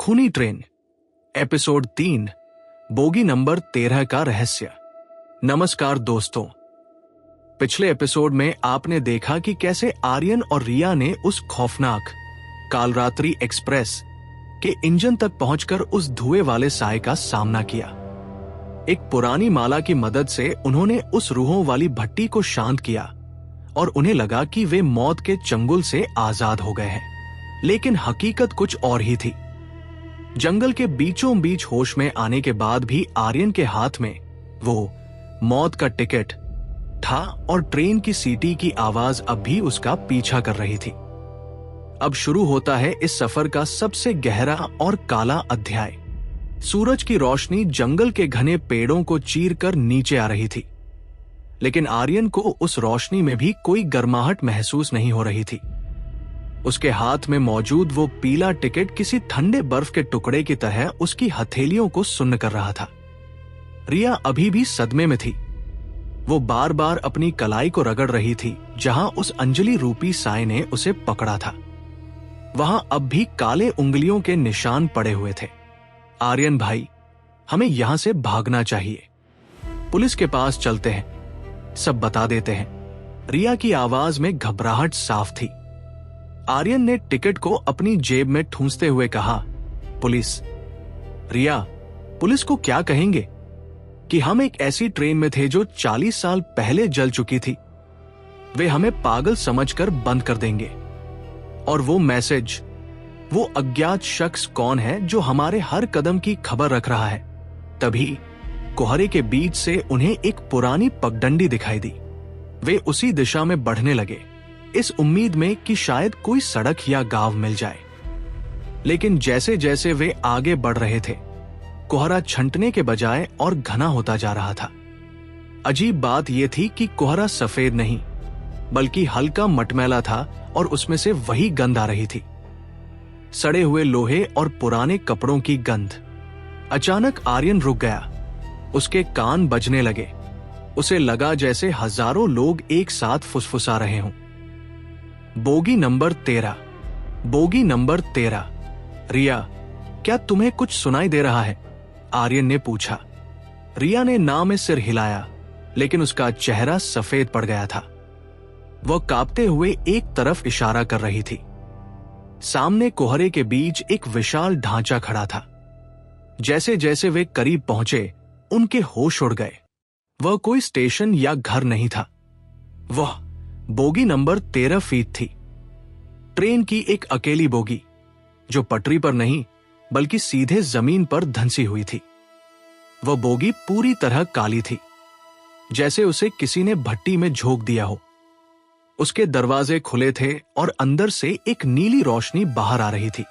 खूनी train, episode 3, bogie number 13 का रहस्य। नमस्कार दोस्तों, पिछले एपिसोड में आपने देखा कि कैसे आर्यन और रिया ने उस खौफनाक कालरात्रि एक्सप्रेस के इंजन तक पहुंचकर उस धुएं वाले साए का सामना किया। एक पुरानी माला की मदद से उन्होंने उस रूहों वाली भट्टी को शांत किया और उन्हें लगा कि वे मौत के चंगुल से आजाद हो गए हैं। लेकिन हकीकत कुछ और ही थी। जंगल के बीचों बीच होश में आने के बाद भी आर्यन के हाथ में वो मौत का टिकट था और ट्रेन की सीटी की आवाज अब भी उसका पीछा कर रही थी। अब शुरू होता है इस सफर का सबसे गहरा और काला अध्याय। सूरज की रोशनी जंगल के घने पेड़ों को चीरकर नीचे आ रही थी, लेकिन आर्यन को उस रोशनी में भी कोई गर्माहट महसूस नहीं हो रही थी। उसके हाथ में मौजूद वो पीला टिकट किसी ठंडे बर्फ के टुकड़े की तरह उसकी हथेलियों को सुन्न कर रहा था। रिया अभी भी सदमे में थी। वो बार बार अपनी कलाई को रगड़ रही थी जहां उस अंजलि रूपी साए ने उसे पकड़ा था। वहां अब भी काले उंगलियों के निशान पड़े हुए थे। आर्यन भाई, हमें यहां से भागना चाहिए। पुलिस के पास चलते हैं, सब बता देते हैं। रिया की आवाज में घबराहट साफ थी। आर्यन ने टिकट को अपनी जेब में ठूंसते हुए कहा, पुलिस? रिया, पुलिस को क्या कहेंगे कि हम एक ऐसी ट्रेन में थे जो 40 साल पहले जल चुकी थी। वे हमें पागल समझकर बंद कर देंगे। और वो मैसेज, वो अज्ञात शख्स कौन है जो हमारे हर कदम की खबर रख रहा है? तभी कोहरे के बीच से उन्हें एक पुरानी पगडंडी दिखाई दी। वे उसी दिशा में बढ़ने लगे, इस उम्मीद में कि शायद कोई सड़क या गांव मिल जाए। लेकिन जैसे जैसे वे आगे बढ़ रहे थे, कोहरा छंटने के बजाय और घना होता जा रहा था। अजीब बात यह थी कि कोहरा सफेद नहीं, बल्कि हल्का मटमैला था और उसमें से वही गंध आ रही थी, सड़े हुए लोहे और पुराने कपड़ों की गंध। अचानक आर्यन रुक गया। उसके कान बजने लगे। उसे लगा जैसे हजारों लोग एक साथ फुसफुसा रहे हों। Bogie number 13, bogie number 13। रिया, क्या तुम्हें कुछ सुनाई दे रहा है? आर्यन ने पूछा। रिया ने ना में सिर हिलाया, लेकिन उसका चेहरा सफेद पड़ गया था। वह कांपते हुए एक तरफ इशारा कर रही थी। सामने कोहरे के बीच एक विशाल ढांचा खड़ा था। जैसे जैसे वे करीब पहुंचे, उनके होश उड़ गए। वह कोई स्टेशन या घर नहीं था। वह बोगी नंबर 13 फीट थी। ट्रेन की एक अकेली बोगी, जो पटरी पर नहीं बल्कि सीधे जमीन पर धंसी हुई थी। वह बोगी पूरी तरह काली थी, जैसे उसे किसी ने भट्टी में झोंक दिया हो। उसके दरवाजे खुले थे और अंदर से एक नीली रोशनी बाहर आ रही थी।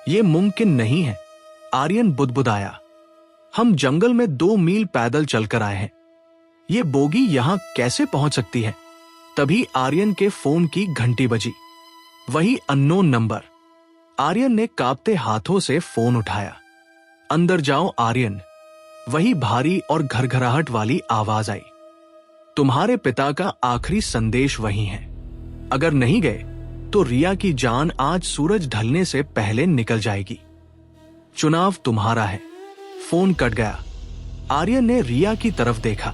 यह मुमकिन नहीं है, आर्यन बुदबुदाया। हम जंगल में 2 मील पैदल चलकर आए हैं। यह बोगी यहां कैसे पहुंच सकती है? तभी आर्यन के फोन की घंटी बजी। वही अननोन नंबर। आर्यन ने कांपते हाथों से फोन उठाया। अंदर जाओ आर्यन, वही भारी और घरघराहट वाली आवाज आई। तुम्हारे पिता का आखिरी संदेश वही है। अगर नहीं गए तो रिया की जान आज सूरज ढलने से पहले निकल जाएगी। चुनाव तुम्हारा है। फोन कट गया। आर्यन ने रिया की तरफ देखा।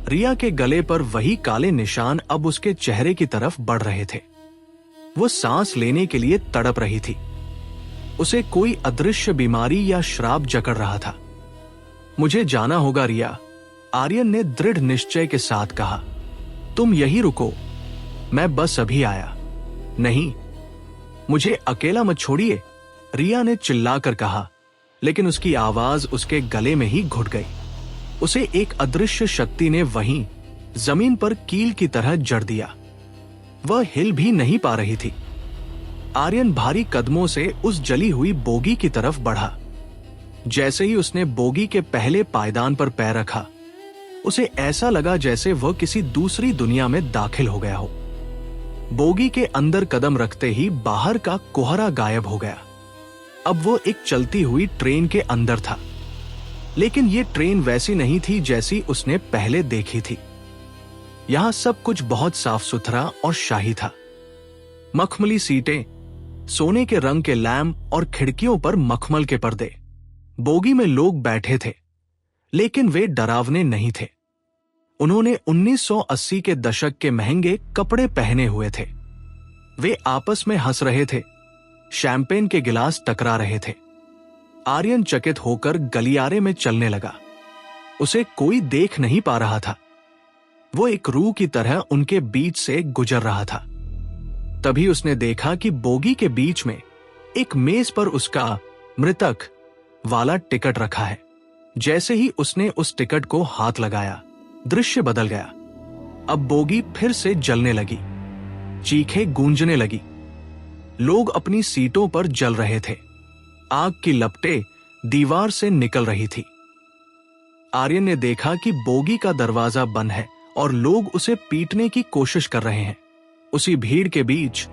रिया के गले पर वही काले निशान अब उसके चेहरे की तरफ बढ़ रहे थे। वो सांस लेने के लिए तड़प रही थी। उसे कोई अदृश्य बीमारी या श्राप जकड़ रहा था। मुझे जाना होगा रिया, आर्यन ने दृढ़ निश्चय के साथ कहा। तुम यहीं रुको, मैं बस अभी आया। नहीं, मुझे अकेला मत छोड़िए, रिया ने चिल्लाकर कहा, लेकिन उसकी आवाज उसके गले में ही घुट गई। उसे एक अदृश्य शक्ति ने वहीं जमीन पर कील की तरह जड़ दिया। वह हिल भी नहीं पा रही थी। आर्यन भारी कदमों से उस जली हुई बोगी की तरफ बढ़ा। जैसे ही उसने बोगी के पहले पायदान पर पैर रखा, उसे ऐसा लगा जैसे वह किसी दूसरी दुनिया में दाखिल हो गया हो। बोगी के अंदर कदम रखते ही बाहर का कोहरा गायब हो गया। अब वो एक चलती हुई ट्रेन के अंदर था, लेकिन ये ट्रेन वैसी नहीं थी जैसी उसने पहले देखी थी। यहां सब कुछ बहुत साफ सुथरा और शाही था। मखमली सीटें, सोने के रंग के लैम्प और खिड़कियों पर मखमल के पर्दे। बोगी में लोग बैठे थे, लेकिन वे डरावने नहीं थे। उन्होंने 1980 के दशक के महंगे कपड़े पहने हुए थे। वे आपस में हंस रहे थे, शैंपेन के गिलास टकरा रहे थे। आर्यन चकित होकर गलियारे में चलने लगा। उसे कोई देख नहीं पा रहा था। वो एक रूह की तरह उनके बीच से गुजर रहा था। तभी उसने देखा कि बोगी के बीच में एक मेज पर उसका मृतक वाला टिकट रखा है। जैसे ही उसने उस टिकट को हाथ लगाया, दृश्य बदल गया। अब बोगी फिर से जलने लगी, चीखें गूंजने लगी। लोग अपनी सीटों पर जल रहे थे। आग की लपटें दीवार से निकल रही थी। आर्यन ने देखा कि बोगी का दरवाजा बंद है और लोग उसे पीटने की कोशिश कर रहे हैं। उसी भीड़ के बीच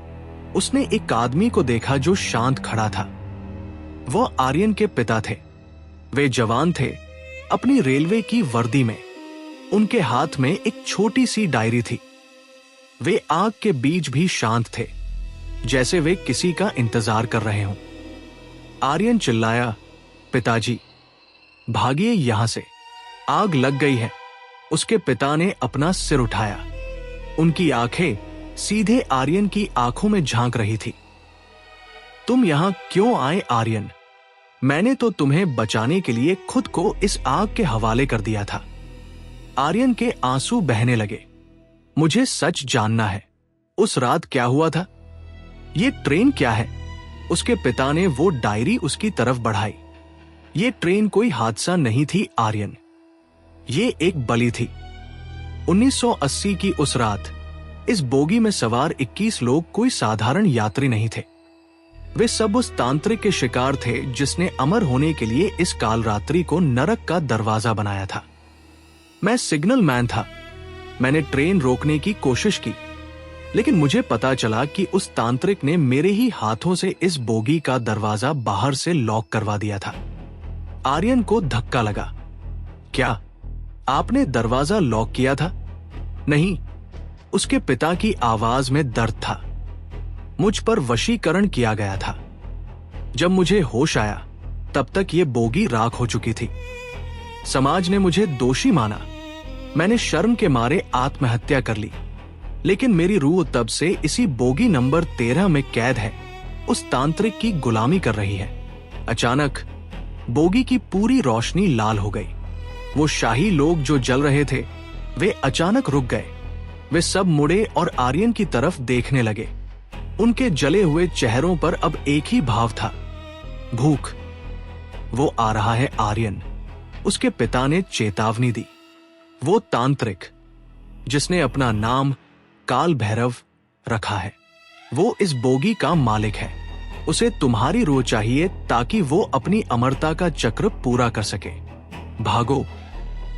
उसने एक आदमी को देखा जो शांत खड़ा था। वह आर्यन के पिता थे। वे जवान थे, अपनी रेलवे की वर्दी में। उनके हाथ में एक छोटी सी डायरी थी। वे आग के बीच भी शांत थे, जैसे वे किसी का इंतजार कर रहे हों। आर्यन चिल्लाया, पिताजी, भागिए यहां से, आग लग गई है। उसके पिता ने अपना सिर उठाया। उनकी आंखें सीधे आर्यन की आंखों में झांक रही थी। तुम यहां क्यों आए आर्यन? मैंने तो तुम्हें बचाने के लिए खुद को इस आग के हवाले कर दिया था। आर्यन के आंसू बहने लगे। मुझे सच जानना है, उस रात क्या हुआ था? ये ट्रेन क्या है? उसके पिता ने वो डायरी उसकी तरफ बढ़ाई। ये ट्रेन कोई हादसा नहीं थी आर्यन, ये एक बलि थी। 1980 की उस रात इस बोगी में सवार 21 लोग कोई साधारण यात्री नहीं थे। वे सब उस तांत्रिक के शिकार थे जिसने अमर होने के लिए इस कालरात्रि को नरक का दरवाजा बनाया था। मैं सिग्नल मैन था। मैंने ट्रेन रोकने की कोशिश की, लेकिन मुझे पता चला कि उस तांत्रिक ने मेरे ही हाथों से इस बोगी का दरवाजा बाहर से लॉक करवा दिया था। आर्यन को धक्का लगा। क्या आपने दरवाजा लॉक किया था? नहीं, उसके पिता की आवाज में दर्द था। मुझ पर वशीकरण किया गया था। जब मुझे होश आया, तब तक ये बोगी राख हो चुकी थी। समाज ने मुझे दोषी माना। मैंने शर्म के मारे आत्महत्या कर ली, लेकिन मेरी रूह तब से इसी बोगी नंबर 13 में कैद है, उस तांत्रिक की गुलामी कर रही है। अचानक बोगी की पूरी रोशनी लाल हो गई। वो शाही लोग जो जल रहे थे, वे अचानक रुक गए। वे सब मुड़े और आर्यन की तरफ देखने लगे। उनके जले हुए चेहरों पर अब एक ही भाव था, भूख। वो आ रहा है आर्यन, उसके पिता ने चेतावनी दी। वो तांत्रिक जिसने अपना नाम काल भैरव रखा है, वो इस बोगी का मालिक है। उसे तुम्हारी रूह चाहिए ताकि वो अपनी अमरता का चक्र पूरा कर सके। भागो।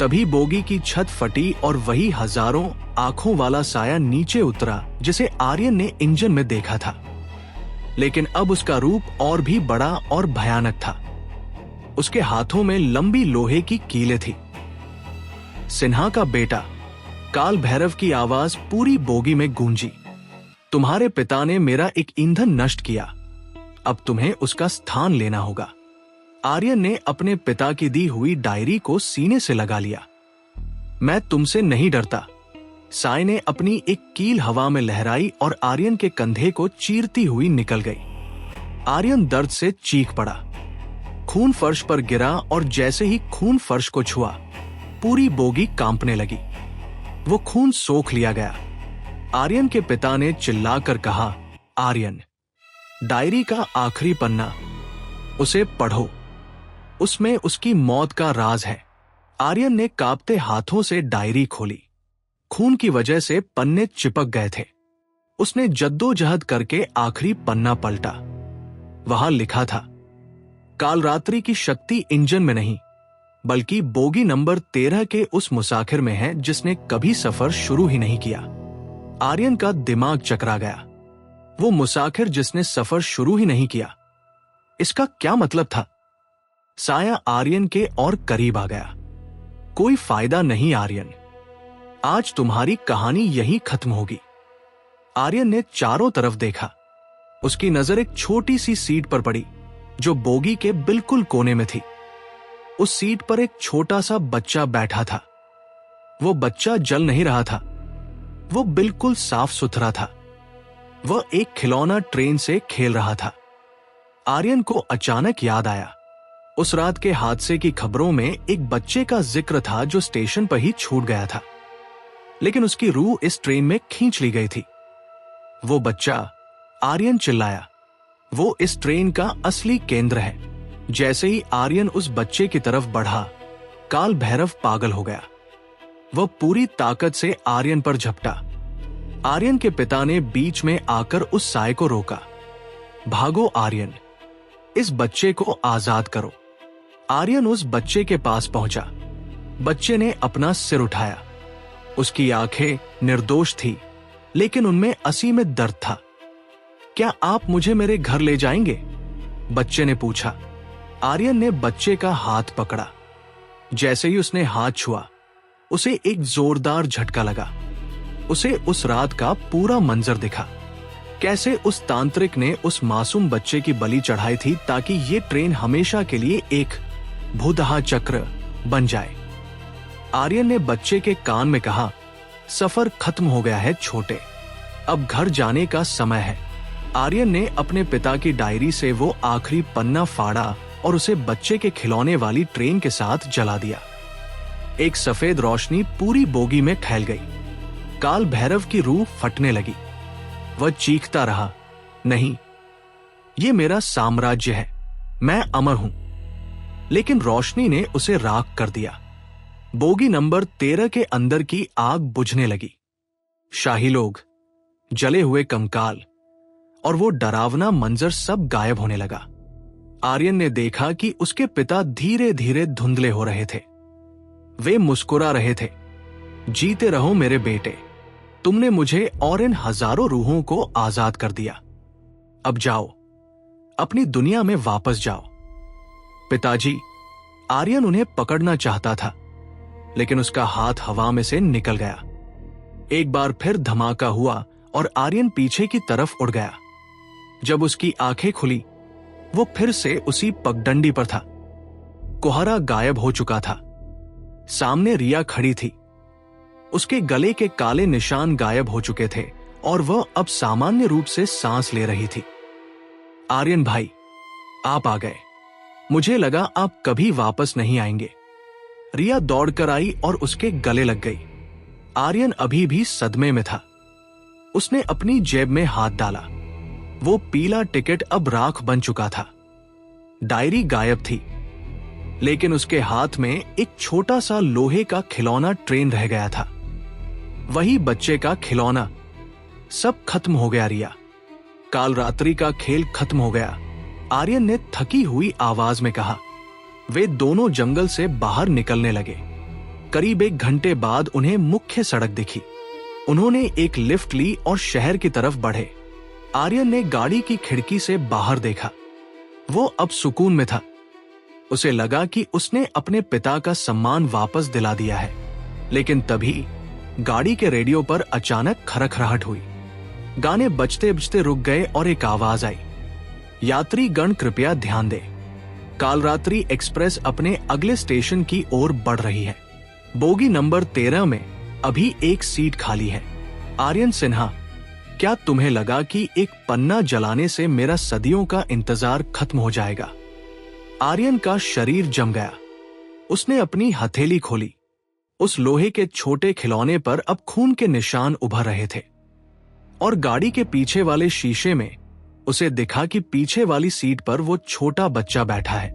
तभी बोगी की छत फटी और वही हजारों आंखों वाला साया नीचे उतरा जिसे आर्यन ने इंजन में देखा था। लेकिन अब उसका रूप और भी बड़ा और भयानक था। उसके हाथों में लंबी लोहे की कीलें थी। सिन्हा का बेटा, काल भैरव की आवाज पूरी बोगी में गूंजी। तुम्हारे पिता ने मेरा एक ईंधन नष्ट किया, अब तुम्हें उसका स्थान लेना होगा। आर्यन ने अपने पिता की दी हुई डायरी को सीने से लगा लिया। मैं तुमसे नहीं डरता। साय ने अपनी एक कील हवा में लहराई और आर्यन के कंधे को चीरती हुई निकल गई। आर्यन दर्द से चीख पड़ा। खून फर्श पर गिरा और जैसे ही खून फर्श को छुआ, पूरी बोगी कांपने लगी। वो खून सोख लिया गया। आर्यन के पिता ने चिल्लाकर कहा, आर्यन, डायरी का आखिरी पन्ना, उसे पढ़ो। उसमें उसकी मौत का राज है। आर्यन ने कांपते हाथों से डायरी खोली। खून की वजह से पन्ने चिपक गए थे। उसने जद्दोजहद करके आखिरी पन्ना पलटा। वहां लिखा था, कालरात्रि की शक्ति इंजन में नहीं, बल्कि बोगी नंबर 13 के उस मुसाफिर में है जिसने कभी सफर शुरू ही नहीं किया। आर्यन का दिमाग चकरा गया। वो मुसाफिर जिसने सफर शुरू ही नहीं किया, इसका क्या मतलब था? साया आर्यन के और करीब आ गया। कोई फायदा नहीं आर्यन, आज तुम्हारी कहानी यहीं खत्म होगी। आर्यन ने चारों तरफ देखा। उसकी नजर एक छोटी सी सीट पर पड़ी जो बोगी के बिल्कुल कोने में थी। उस सीट पर एक छोटा सा बच्चा बैठा था। वो बच्चा जल नहीं रहा था, वो बिल्कुल साफ सुथरा था। वह एक खिलौना ट्रेन से खेल रहा था। आर्यन को अचानक याद आया, उस रात के हादसे की खबरों में एक बच्चे का जिक्र था जो स्टेशन पर ही छूट गया था, लेकिन उसकी रूह इस ट्रेन में खींच ली गई थी। वो बच्चा, आर्यन चिल्लाया, वो इस ट्रेन का असली केंद्र है। जैसे ही आर्यन उस बच्चे की तरफ बढ़ा, काल भैरव पागल हो गया। वह पूरी ताकत से आर्यन पर झपटा। आर्यन के पिता ने बीच में आकर उस साय को रोका। भागो आर्यन, इस बच्चे को आजाद करो। आर्यन उस बच्चे के पास पहुंचा। बच्चे ने अपना सिर उठाया। उसकी आंखें निर्दोष थी, लेकिन उनमें असीमित दर्द था। क्या आप मुझे मेरे घर ले जाएंगे? बच्चे ने पूछा। आर्यन ने बच्चे का हाथ पकड़ा। जैसे ही उसने हाथ छुआ, उसे एक जोरदार झटका लगा। उसे उस रात का पूरा मंजर दिखा, कैसे उस तांत्रिक ने उस मासूम बच्चे की बलि चढ़ाई थी ताकि ये ट्रेन हमेशा के लिए एक भूतहा चक्र बन जाए। आर्यन ने बच्चे के कान में कहा, सफर खत्म हो गया है छोटे, अब घर जाने का समय है। आर्यन ने अपने पिता की डायरी से वो आखिरी पन्ना फाड़ा और उसे बच्चे के खिलौने वाली ट्रेन के साथ जला दिया। एक सफेद रोशनी पूरी बोगी में फैल गई। काल भैरव की रूह फटने लगी। वह चीखता रहा, नहीं, ये मेरा साम्राज्य है, मैं अमर हूं। लेकिन रोशनी ने उसे राख कर दिया। बोगी नंबर 13 के अंदर की आग बुझने लगी। शाही लोग, जले हुए कंकाल और वो डरावना मंजर सब गायब होने लगा। आर्यन ने देखा कि उसके पिता धीरे धीरे धुंधले हो रहे थे। वे मुस्कुरा रहे थे, जीते रहो मेरे बेटे, तुमने मुझे और इन हजारों रूहों को आजाद कर दिया। अब जाओ, अपनी दुनिया में वापस जाओ। पिताजी, आर्यन उन्हें पकड़ना चाहता था, लेकिन उसका हाथ हवा में से निकल गया। एक बार फिर धमाका हुआ और आर्यन पीछे की तरफ उड़ गया। जब उसकी आंखें खुली, वो फिर से उसी पगडंडी पर था। कोहरा गायब हो चुका था। सामने रिया खड़ी थी। उसके गले के काले निशान गायब हो चुके थे और वह अब सामान्य रूप से सांस ले रही थी। आर्यन भाई, आप आ गए। मुझे लगा आप कभी वापस नहीं आएंगे। रिया दौड़कर आई और उसके गले लग गई। आर्यन अभी भी सदमे में था। उसने अपनी जेब में हाथ डाला। वो पीला टिकट अब राख बन चुका था। डायरी गायब थी, लेकिन उसके हाथ में एक छोटा सा लोहे का खिलौना ट्रेन रह गया था। वही बच्चे का खिलौना। सब खत्म हो गया रिया। काल रात्रि का खेल खत्म हो गया। आर्यन ने थकी हुई आवाज में कहा। वे दोनों जंगल से बाहर निकलने लगे। करीब 1 घंटे बाद उन्हें मुख्य सड़क दिखी। उन्होंने एक लिफ्ट ली और शहर की तरफ बढ़े। आर्यन ने गाड़ी की खिड़की से बाहर देखा। वो अब सुकून में था। उसे लगा कि उसने अपने पिता का सम्मान वापस दिला दिया है। लेकिन तभी गाड़ी के रेडियो पर अचानक खरखराहट हुई। गाने बजते बजते रुक गए और एक आवाज आई, यात्री गण कृपया ध्यान दें, कालरात्रि एक्सप्रेस अपने अगले स्टेशन की ओर बढ़ रही है। बोगी नंबर 13 में अभी एक सीट खाली है। आर्यन सिन्हा, क्या तुम्हें लगा कि एक पन्ना जलाने से मेरा सदियों का इंतजार खत्म हो जाएगा? आर्यन का शरीर जम गया। उसने अपनी हथेली खोली। उस लोहे के छोटे खिलौने पर अब खून के निशान उभर रहे थे और गाड़ी के पीछे वाले शीशे में उसे दिखा कि पीछे वाली सीट पर वो छोटा बच्चा बैठा है।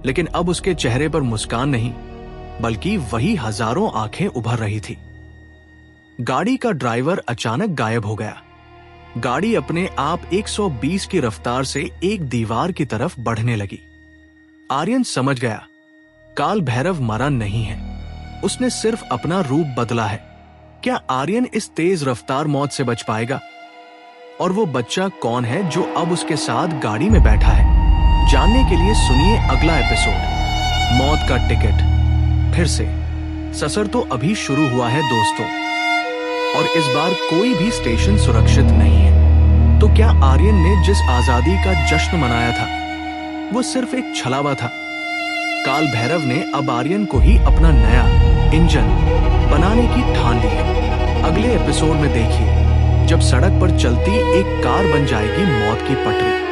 लेकिन अब उसके चेहरे पर मुस्कान नहीं, बल्कि वही हजारों आंखें उभर रही थी। गाड़ी का ड्राइवर अचानक गायब हो गया। गाड़ी अपने आप 120 की रफ्तार से एक दीवार की तरफ बढ़ने लगी। आर्यन समझ गया, काल भैरव मरा नहीं है, उसने सिर्फ अपना रूप बदला है। क्या आर्यन इस तेज रफ्तार मौत से बच पाएगा? और वो बच्चा कौन है जो अब उसके साथ गाड़ी में बैठा है? जानने के लिए सुनिए अगला एपिसोड, मौत का टिकट। फिर से ससर तो अभी शुरू हुआ है दोस्तों, और इस बार कोई भी स्टेशन सुरक्षित नहीं है। तो क्या आर्यन ने जिस आजादी का जश्न मनाया था वो सिर्फ एक छलावा था? काल भैरव ने अब आर्यन को ही अपना नया इंजन बनाने की ठान ली है। अगले एपिसोड में देखिए जब सड़क पर चलती एक कार बन जाएगी मौत की पटरी।